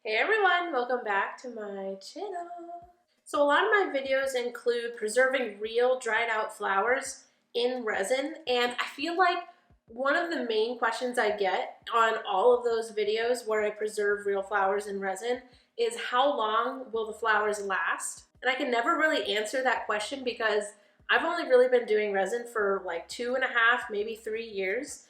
Hey everyone, welcome back to my channel. So a lot of my videos include preserving real dried out flowers in resin, and I feel like one of the main questions I get on all of those videos where I preserve real flowers in resin is how long will the flowers last? And I can never really answer that question because I've only really been doing resin for like 2.5, maybe 3 years.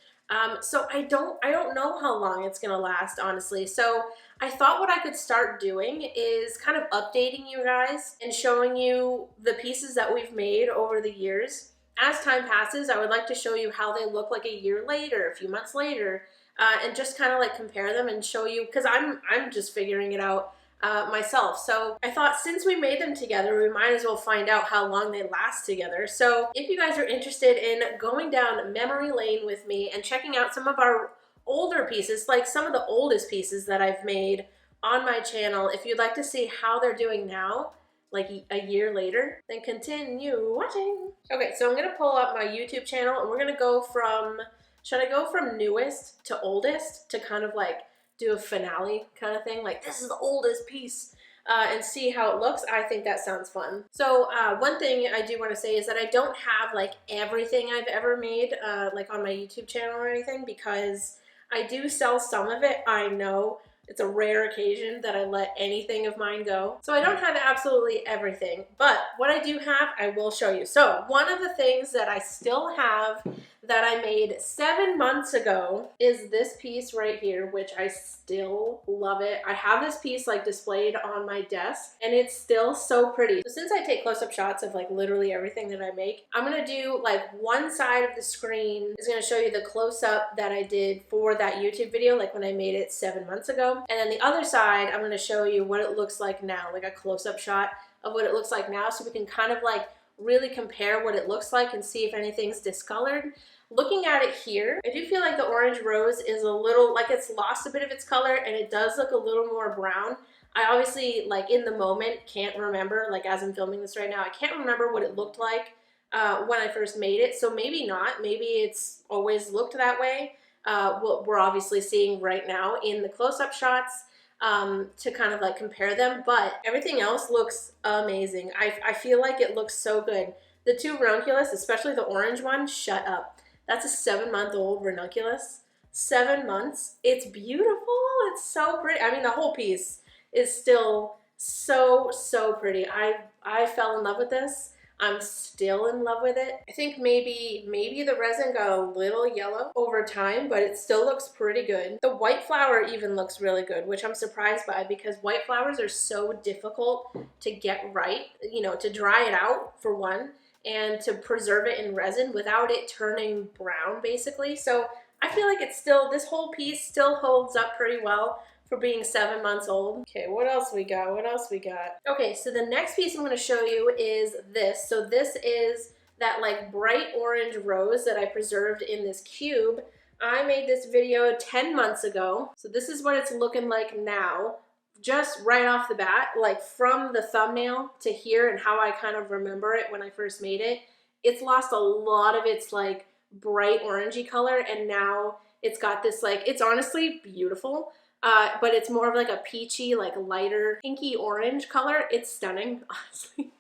So I don't know how long it's gonna last, honestly. So I thought what I could start doing is kind of updating you guys and showing you the pieces that we've made over the years. As time passes, I would like to show you how they look like a year later, a few months later, and just kind of like compare them and show you, because I'm just figuring it out myself. So I thought since we made them together, we might as well find out how long they last together. So if you guys are interested in going down memory lane with me and checking out some of our older pieces, like some of the oldest pieces that I've made on my channel, if you'd like to see how they're doing now, like a year later, then continue watching. Okay, so I'm gonna pull up my YouTube channel and we're gonna go from, should I go from newest to oldest to kind of like do a finale kind of thing, like this is the oldest piece, and see how it looks? I think that sounds fun. So one thing I do want to say is that I don't have like everything I've ever made like on my YouTube channel or anything, because I do sell some of it. I know it's a rare occasion that I let anything of mine go. So I don't have absolutely everything, but what I do have, I will show you. So one of the things that I still have that I made 7 months ago is this piece right here, which I still love it. I have this piece like displayed on my desk and it's still so pretty. So since I take close-up shots of like literally everything that I make, I'm gonna do like one side of the screen is gonna show you the close-up that I did for that YouTube video, like when I made it 7 months ago. And then the other side, I'm gonna show you what it looks like now, like a close-up shot of what it looks like now, so we can kind of like really compare what it looks like and see if anything's discolored. Looking at it here, I do feel like the orange rose is a little, like it's lost a bit of its color and it does look a little more brown. I obviously, like in the moment, can't remember, like as I'm filming this right now, I can't remember what it looked like when I first made it, so maybe not. Maybe it's always looked that way. What we're obviously seeing right now in the close-up shots to kind of like compare them, but everything else looks amazing. I feel like it looks so good. The two ranunculus, especially the orange one, shut up. That's a 7-month-old ranunculus. 7 months. It's beautiful. It's so pretty. I mean, the whole piece is still so pretty. I fell in love with this. I'm still in love with it. I think maybe the resin got a little yellow over time, but it still looks pretty good. The white flower even looks really good, which I'm surprised by because white flowers are so difficult to get right, you know, to dry it out for one, and to preserve it in resin without it turning brown, basically. So I feel like it's still, this whole piece still holds up pretty well for being 7 months old. Okay, what else we got? What else we got? Okay, so the next piece I'm going to show you is this. So this is that like bright orange rose that I preserved in this cube. I made this video 10 months ago. So this is what it's looking like now. Just right off the bat, like from the thumbnail to here and how I kind of remember it when I first made it, it's lost a lot of its like bright orangey color, and now it's got this like, it's honestly beautiful, but it's more of like a peachy, like lighter pinky orange color. It's stunning, honestly.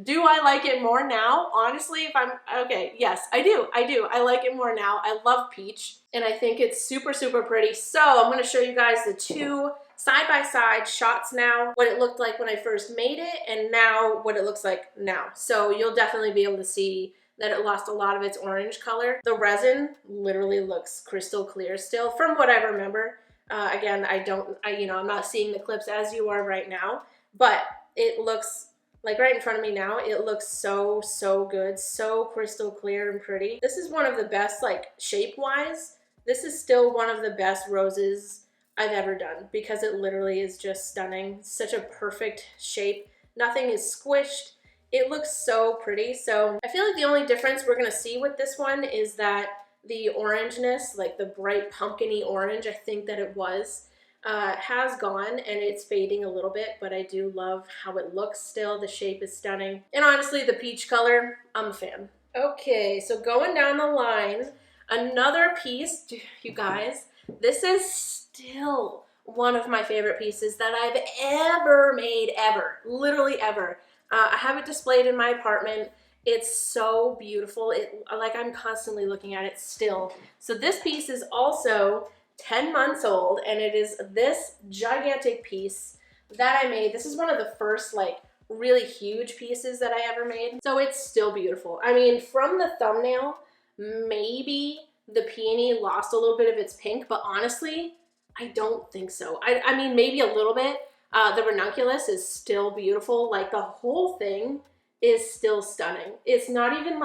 Do I like it more now? Honestly, if I'm, okay, yes, I do. I like it more now. I love peach, and I think it's super pretty. So I'm gonna show you guys the two side-by-side shots now, what it looked like when I first made it, and now what it looks like now. So you'll definitely be able to see that it lost a lot of its orange color. The resin literally looks crystal clear still, from what I remember. Again, I'm not seeing the clips as you are right now, but it looks like right in front of me now, it looks so good, so crystal clear and pretty. This is one of the best, like shape-wise, this is still one of the best roses I've ever done because it literally is just stunning. Such a perfect shape. Nothing is squished. It looks so pretty. So I feel like the only difference we're gonna see with this one is that the orangeness, like the bright pumpkin-y orange, I think that it was, has gone and it's fading a little bit, but I do love how it looks still. The shape is stunning. And honestly, the peach color, I'm a fan. Okay, so going down the line, another piece, you guys, this is still one of my favorite pieces that I've ever made, ever, literally ever. I have it displayed in my apartment. It's so beautiful. Like, I'm constantly looking at it still. So this piece is also 10 months old, and it is this gigantic piece that I made. This is one of the first like really huge pieces that I ever made. So it's still beautiful. I mean, from the thumbnail, maybe the peony lost a little bit of its pink, but honestly, I don't think so. I mean, maybe a little bit. The ranunculus is still beautiful. Like, the whole thing is still stunning. It's not even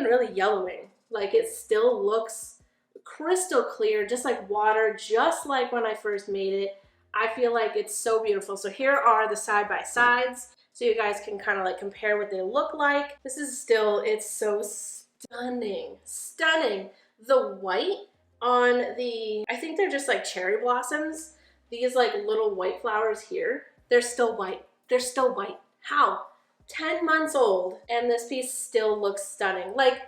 really yellowing. Like, it still looks crystal clear, just like water, just like when I first made it. I feel like it's so beautiful. So here are the side-by-sides, so you guys can kind of like compare what they look like. This is still, it's so stunning. Stunning. The white on the, I think they're just like cherry blossoms. These like little white flowers here, they're still white. They're still white. How? 10 months old, and this piece still looks stunning. Like,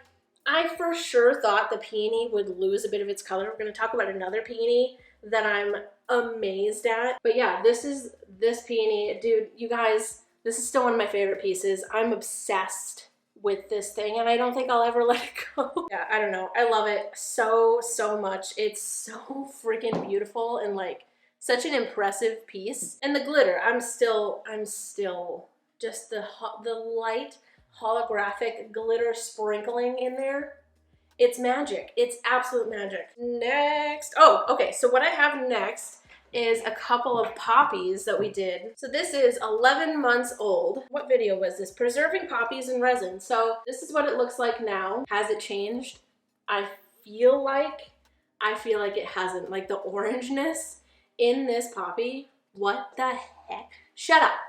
I for sure thought the peony would lose a bit of its color. We're going to talk about another peony that I'm amazed at. But yeah, this peony, dude, you guys, this is still one of my favorite pieces. I'm obsessed with this thing, and I don't think I'll ever let it go. Yeah, I don't know. I love it so, so much. It's so freaking beautiful and like such an impressive piece. And the glitter, I'm still just the light holographic glitter sprinkling in there. It's magic. It's absolute magic. Next, oh, okay, so what I have next is a couple of poppies that we did. So this is 11 months old. What video was this? Preserving poppies in resin. So this is what it looks like now. Has it changed? I feel like it hasn't. Like, the orangeness in this poppy, what the heck? Shut up.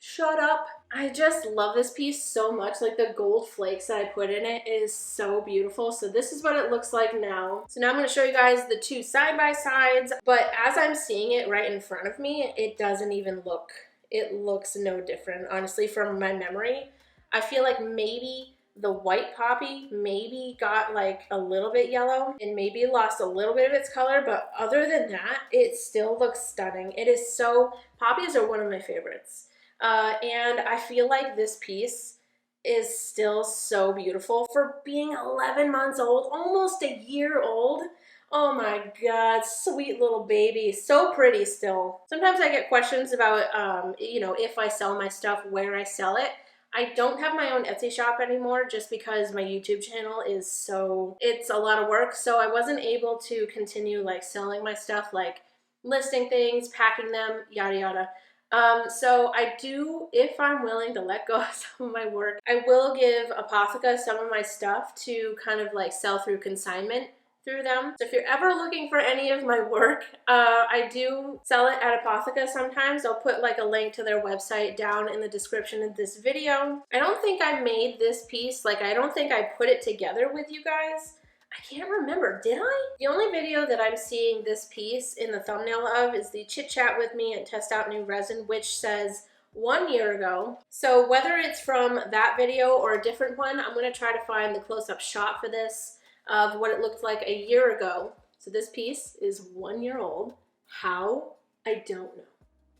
Shut up. I just love this piece so much. Like, the gold flakes that I put in it is so beautiful. So this is what it looks like now. So now I'm going to show you guys the two side-by-sides. But as I'm seeing it right in front of me, it doesn't even look, it looks no different, honestly, from my memory. I feel like maybe the white poppy maybe got like a little bit yellow and maybe lost a little bit of its color. But other than that, it still looks stunning. It is so, poppies are one of my favorites. And I feel like this piece is still so beautiful for being 11 months old, almost a year old. Oh my God, sweet little baby. So pretty still. Sometimes I get questions about, you know, if I sell my stuff, where I sell it. I don't have my own Etsy shop anymore just because my YouTube channel is so, it's a lot of work. So I wasn't able to continue like selling my stuff, like listing things, packing them, yada yada. So I do, if I'm willing to let go of some of my work, I will give Apotheca some of my stuff to kind of like sell through consignment through them. So if you're ever looking for any of my work, I do sell it at Apotheca sometimes. I'll put like a link to their website down in the description of this video. I don't think I made this piece, like I don't think I put it together with you guys. I can't remember, did I? The only video that I'm seeing this piece in the thumbnail of is the Chit Chat With Me and Test Out New Resin, which says 1 year ago. So whether it's from that video or a different one, I'm gonna try to find the close-up shot for this of what it looked like a year ago. So this piece is 1 year old. How? I don't know.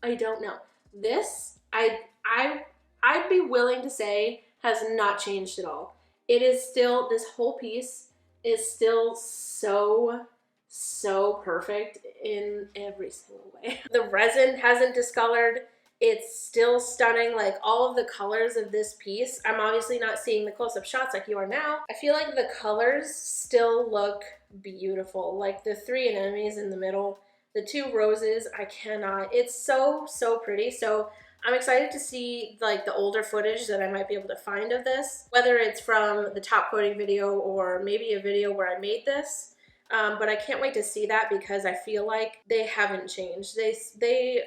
I don't know. This, I'd be willing to say, has not changed at all. It is still, this whole piece is still so, so perfect in every single way. The resin hasn't discolored. It's still stunning. Like, all of the colors of this piece, I'm obviously not seeing the close-up shots like you are now. I feel like the colors still look beautiful. Like the 3 anemones in the middle, the 2 roses, I cannot. It's so, so pretty. So I'm excited to see like the older footage that I might be able to find of this, whether it's from the top coating video or maybe a video where I made this. But I can't wait to see that because I feel like they haven't changed. They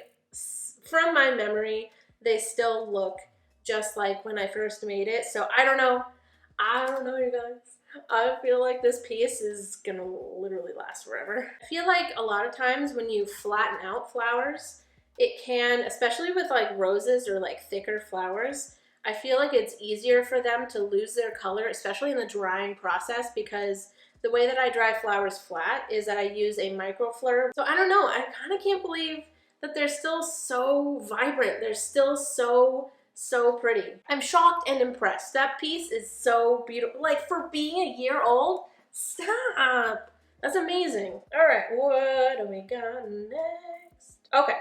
from my memory, they still look just like when I first made it. So I don't know, you guys. I feel like this piece is gonna literally last forever. I feel like a lot of times when you flatten out flowers, it can, especially with like roses or like thicker flowers, I feel like it's easier for them to lose their color, especially in the drying process, because the way that I dry flowers flat is that I use a microfleur. So I don't know, I kind of can't believe that they're still so vibrant. They're still so pretty. I'm shocked and impressed. That piece is so beautiful. Like, for being a year old, stop. That's amazing. All right, what do we got next? Okay,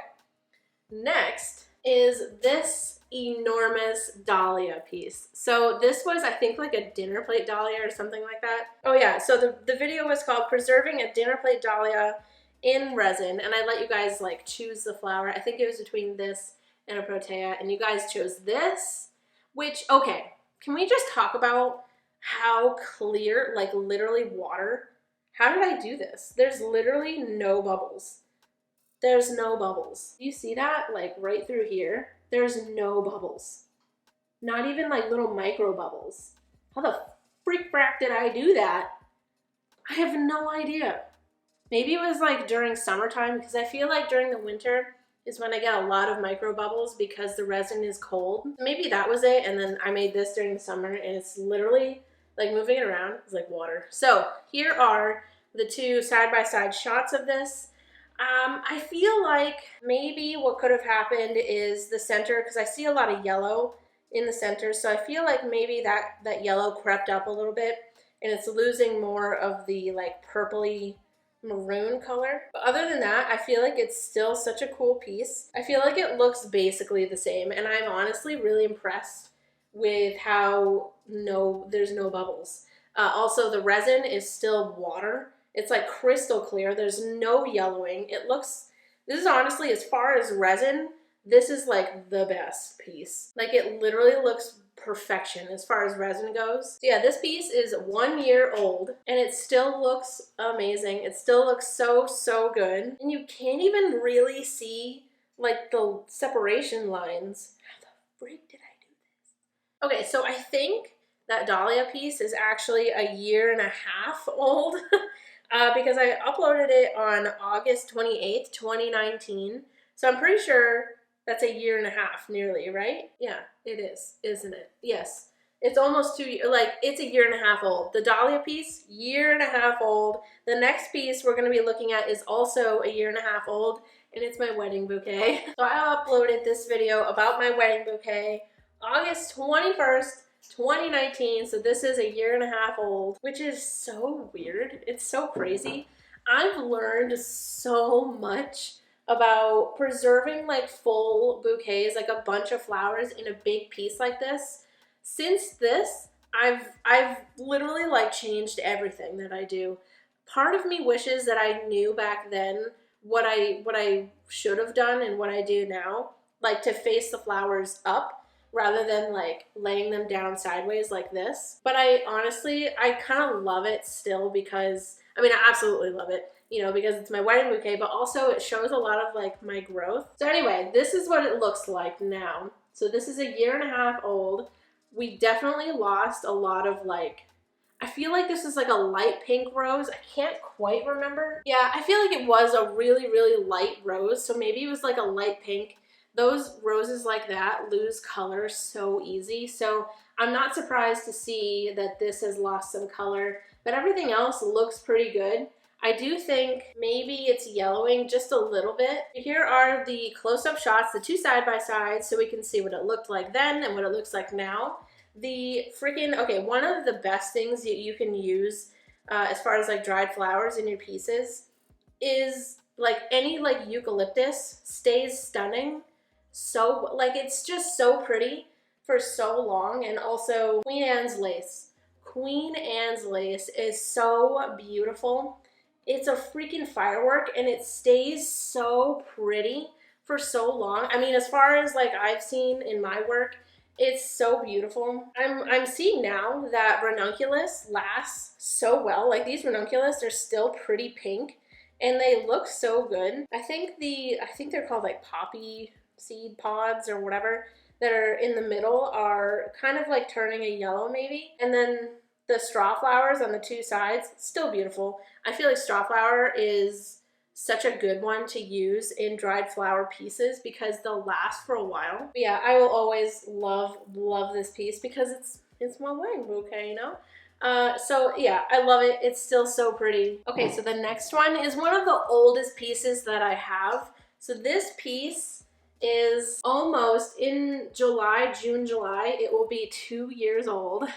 next is this enormous dahlia piece. So this was, I think, like a dinner plate dahlia or something like that. Oh yeah, so the video was called Preserving a Dinner Plate Dahlia in Resin, and I let you guys like choose the flower. I think it was between this and a protea, and you guys chose this, which, okay, can we just talk about how clear, like literally water? How did I do this? There's literally no bubbles. There's no bubbles. You see that? Like right through here, there's no bubbles. Not even like little micro bubbles. How the freak frack did I do that? I have no idea. Maybe it was like during summertime, because I feel like during the winter is when I get a lot of micro bubbles because the resin is cold. Maybe that was it, and then I made this during the summer, and it's literally like moving it around is like water. So here are the two side-by-side shots of this. I feel like maybe what could have happened is the center, because I see a lot of yellow in the center, so I feel like maybe that yellow crept up a little bit and it's losing more of the like purpley maroon color. But other than that, I feel like it's still such a cool piece. I feel like it looks basically the same, and I'm honestly really impressed with how there's no bubbles. Also, the resin is still water. It's like crystal clear. There's no yellowing. This is honestly, as far as resin, this is like the best piece. Like, it literally looks perfection as far as resin goes. So yeah, this piece is 1 year old and it still looks amazing. It still looks so good. And you can't even really see like the separation lines. How the freak did I do this? Okay, so I think that dahlia piece is actually 1.5 years old because I uploaded it on August 28th, 2019. So I'm pretty sure that's 1.5 years nearly, right? Yeah, it is, isn't it? Yes. It's almost 2 years, like it's 1.5 years old. The dahlia piece, 1.5 years old. The next piece we're gonna be looking at is also 1.5 years old, and it's my wedding bouquet. So I uploaded this video about my wedding bouquet August 21st, 2019, so this is 1.5 years old, which is so weird. It's so crazy. I've learned so much about preserving like full bouquets, like a bunch of flowers in a big piece like this. Since this, I've literally like changed everything that I do. Part of me wishes that I knew back then what I should have done and what I do now, like to face the flowers up rather than like laying them down sideways like this. But I kind of love it still because, I mean, I absolutely love it, you know, because it's my wedding bouquet, but also it shows a lot of like my growth. So anyway, this is what it looks like now. So this is 1.5 years old. We definitely lost a lot of like, I feel like this is like a light pink rose. I can't quite remember. Yeah, I feel like it was a really light rose. So maybe it was like a light pink. Those roses like that lose color so easy. So I'm not surprised to see that this has lost some color, but everything else looks pretty good. I do think maybe it's yellowing just a little bit. Here are the close-up shots, the two side-by-side, so we can see what it looked like then and what it looks like now. Okay, one of the best things that you can use as far as like dried flowers in your pieces is like any like eucalyptus stays stunning. So like it's just so pretty for so long. And also Queen Anne's lace. Queen Anne's lace is so beautiful. It's a freaking firework and it stays so pretty for so long. I mean, as far as like I've seen in my work, it's so beautiful. I'm seeing now that ranunculus lasts so well. Like these ranunculus are still pretty pink and they look so good. I think they're called like poppy seed pods or whatever that are in the middle are kind of like turning a yellow maybe. And then the straw flowers on the two sides, still beautiful. I feel like straw flower is such a good one to use in dried flower pieces because they'll last for a while. But yeah, I will always love this piece because it's my wedding bouquet, you know? So yeah, I love it. It's still so pretty. Okay, so the next one is one of the oldest pieces that I have. So this piece is almost in July, June, July. It will be 2 years old.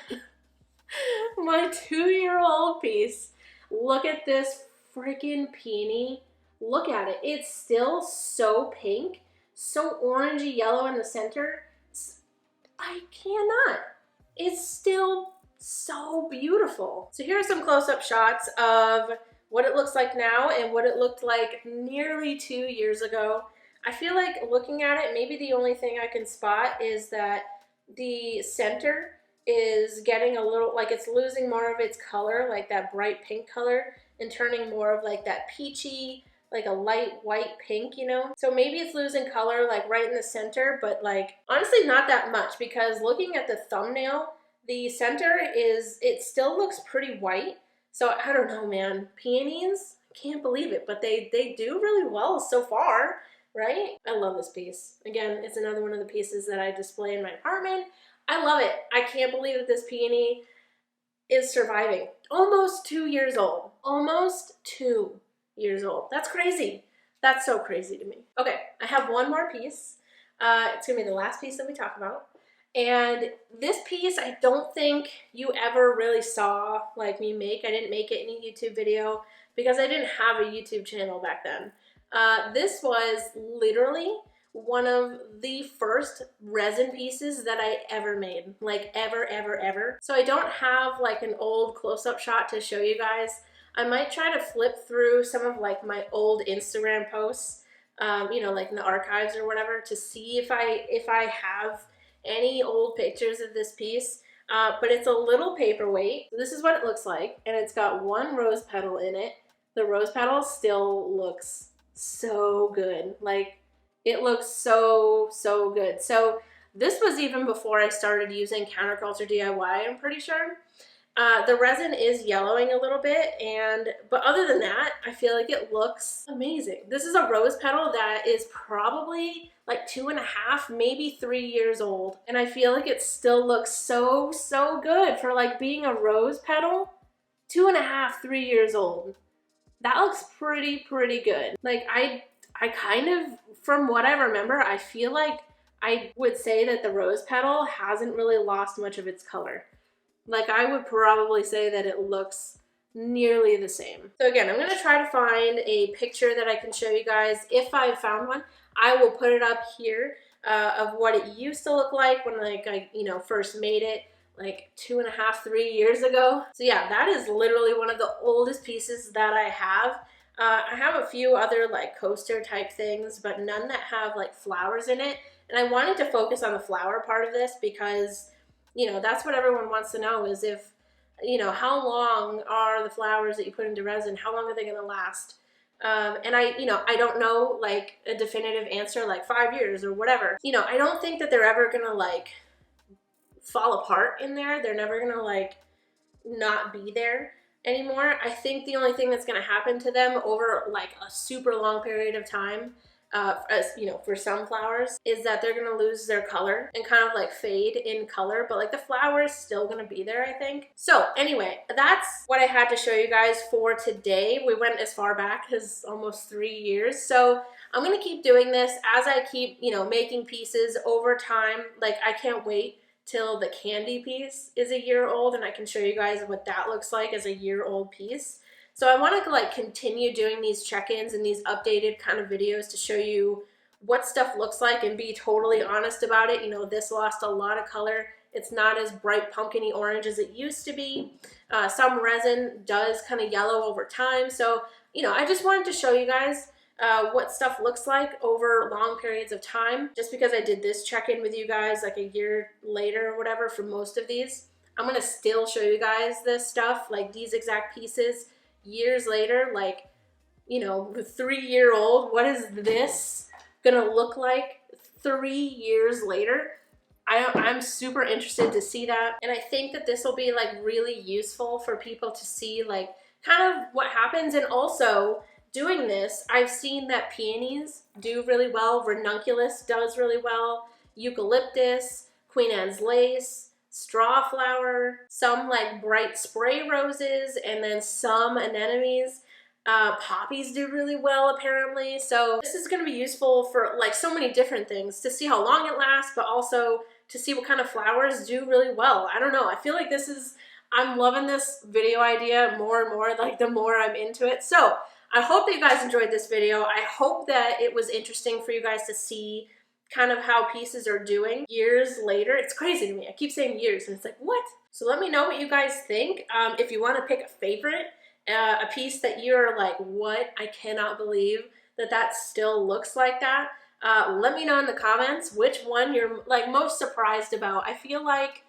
My 2-year-old piece. Look at this freaking peony. Look at it. It's still so pink, so orangey yellow in the center. I cannot. It's still so beautiful. So here are some close-up shots of what it looks like now and what it looked like nearly 2 years ago. I feel like looking at it, maybe the only thing I can spot is that the center is getting a little, like it's losing more of its color, like that bright pink color, and turning more of like that peachy, like a light white pink, you know? So maybe it's losing color like right in the center, but like honestly not that much, because looking at the thumbnail, the center is, it still looks pretty white. So I don't know, man. Peonies, I can't believe it, but they do really well so far, right? I love this piece. Again, it's another one of the pieces that I display in my apartment. I love it. I can't believe that this peony is surviving. Almost 2 years old. Almost 2 years old. That's crazy. That's so crazy to me. Okay, I have one more piece. It's gonna be the last piece that we talk about. And this piece, I don't think you ever really saw like me make. I didn't make it in a YouTube video because I didn't have a YouTube channel back then. This was literally one of the first resin pieces that I ever made, like ever. So I don't have like an old close-up shot to show you guys. I might try to flip through some of like my old Instagram posts, you know, like in the archives or whatever, to see if I have any old pictures of this piece. But it's a little paperweight. This is what it looks like, and it's got one rose petal in it. The rose petal still looks so good. Like, it looks so good. So this was even before I started using CounterCultureDIY, I'm pretty sure. The resin is yellowing a little bit, but other than that, I feel like it looks amazing. This is a rose petal that is probably like 2.5, maybe 3 years old. And I feel like it still looks so good for like being a rose petal. 2.5, 3 years old. That looks pretty good. Like I kind of, from what I remember, I feel like I would say that the rose petal hasn't really lost much of its color. Like I would probably say that it looks nearly the same. So again, I'm going to try to find a picture that I can show you guys. If I found one, I will put it up here of what it used to look like when like I, you know, first made it like 2.5, 3 years ago. So yeah, that is literally one of the oldest pieces that I have. I have a few other like coaster type things, but none that have like flowers in it. And I wanted to focus on the flower part of this because, you know, that's what everyone wants to know is if, you know, how long are the flowers that you put into resin? How long are they going to last? And I don't know like a definitive answer, like 5 years or whatever. You know, I don't think that they're ever going to like fall apart in there. They're never going to like not be there anymore. I think the only thing that's going to happen to them over like a super long period of time, as you know, for some flowers, is that they're going to lose their color and kind of like fade in color, but like the flower is still going to be there, I think. So anyway, that's what I had to show you guys for today. We went as far back as almost 3 years. So I'm going to keep doing this as I keep, you know, making pieces over time. Like I can't wait till the candy piece is a year old and I can show you guys what that looks like as a year-old piece. So I want to like continue doing these check-ins and these updated kind of videos to show you what stuff looks like and be totally honest about it. You know, this lost a lot of color. It's not as bright pumpkin-y orange as it used to be. Some resin does kind of yellow over time. So, you know, I just wanted to show you guys what stuff looks like over long periods of time. Just because I did this check-in with you guys like a year later or whatever for most of these, I'm going to still show you guys this stuff, like these exact pieces years later, like, you know, 3-year-old. What is this going to look like 3 years later? I'm super interested to see that. And I think that this will be like really useful for people to see like kind of what happens. And also, doing this, I've seen that peonies do really well, ranunculus does really well, eucalyptus, Queen Anne's lace, straw flower, some like bright spray roses, and then some anemones. Poppies do really well apparently. So this is going to be useful for like so many different things, to see how long it lasts, but also to see what kind of flowers do really well. I don't know. I feel like I'm loving this video idea more and more, like the more I'm into it. So I hope that you guys enjoyed this video. I hope that it was interesting for you guys to see kind of how pieces are doing years later. It's crazy to me. I keep saying years and it's like, what? So let me know what you guys think. If you want to pick a favorite, a piece that you're like, what? I cannot believe that that still looks like that. Let me know in the comments which one you're like most surprised about. I feel like,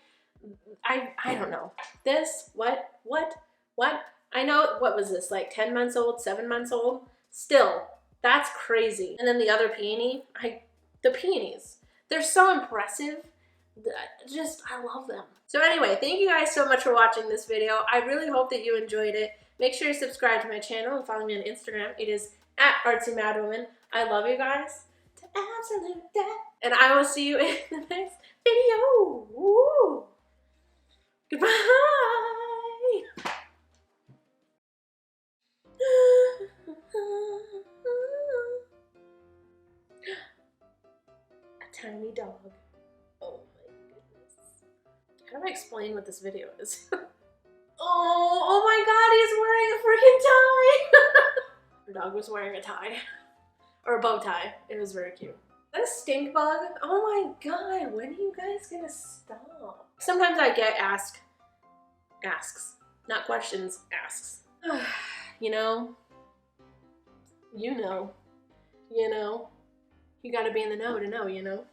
I don't know. This, what? I know, what was this, like 10 months old, 7 months old? Still, that's crazy. And then the other peony, the peonies, they're so impressive. I love them. So anyway, thank you guys so much for watching this video. I really hope that you enjoyed it. Make sure you subscribe to my channel and follow me on Instagram. It is at Artsymadwoman. I love you guys to absolute death. And I will see you in the next video. Woo. Goodbye. A tiny dog. Oh my goodness. How do I explain what this video is? Oh my god, he's wearing a freaking tie! Our dog was wearing a tie. Or a bow tie. It was very cute. Is that a stink bug? Oh my god, when are you guys gonna stop? Sometimes I get asks. Not questions, asks. You know. You gotta be in the know to know, you know.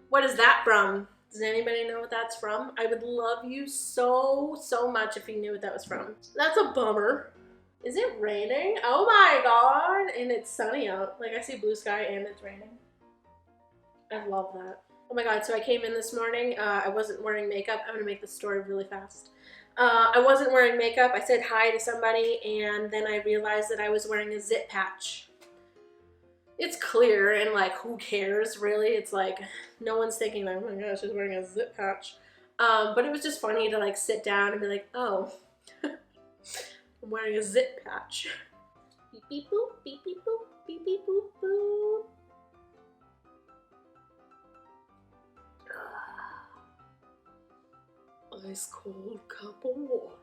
What is that from? Does anybody know what that's from? I would love you so much if you knew what that was from. That's a bummer. Is it raining? Oh my god! And it's sunny out. Like I see blue sky and it's raining. I love that. Oh my god, so I came in this morning. I wasn't wearing makeup. I'm gonna make this story really fast. I wasn't wearing makeup. I said hi to somebody and then I realized that I was wearing a zip patch. It's clear and like who cares really? It's like no one's thinking like, oh my gosh, she's wearing a zip patch. But it was just funny to like sit down and be like, oh, I'm wearing a zip patch. Beep beep boop, beep beep boop, beep beep boop boop. Ice cold cup of water.